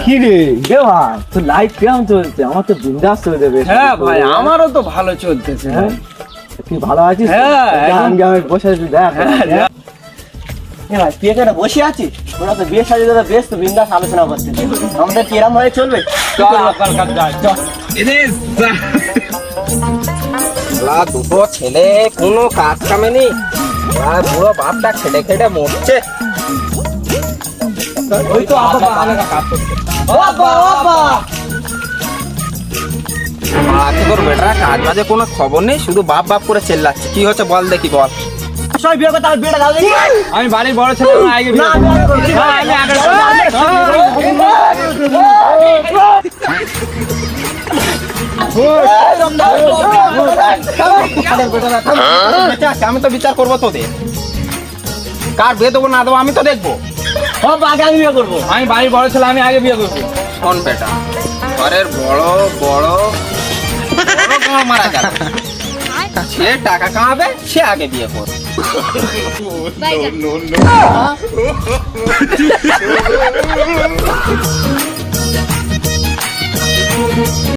কি রে ভাই তো লাইফ কেমন চলছে? আমার তো বিন্দাস চলে যাবে। হ্যাঁ ভাই, আমারও তো ভালো চলতেছে। হ্যাঁ তুই ভালো আছিস? হ্যাঁ, আমি বসে আছি দেখ। ভাই তুই এখানে বসে আছিস, ওরা তো বিয়ে সাজিয়ে দাদা বেশ তো বিন্দাস আলোচনা করছে, আমাদের কিরম ভাবে চলবে? দুটো ছেলে কোনো কাজ কামে নেই, পুরো বাপটা খেটে খেটে মরছে। ওই তো আব্বা কাজ করছে আব্বা আব্বা তোর বেটারা কাজ বাজে কোনো খবর নেই, শুধু বাপ বাপ করে চেল্লাচ্ছে। কি হচ্ছে বল দেখি বল। সবাই বিয়ে করতে, বিয়েটা দাও দেখি। আমি বাড়ির বড় ছেলে, আমি আগে বিয়ে না, আমি আগে করবো। হ্যাঁ, আমি আগে আমি তো বিচার করবো তোদের, কার বিয়ে দেবো না দেবো আমি তো দেখবো। আব্বা আগে আমি বিয়ে করবো। আমি বাড়ির বড় ছেলে, আমি আগে বিয়ে করবো। শোন বেটা, ঘরের বড় বড় বড় মারা গেল, সে টাকা কামাবে সে আগে বিয়ে করবে। Bye.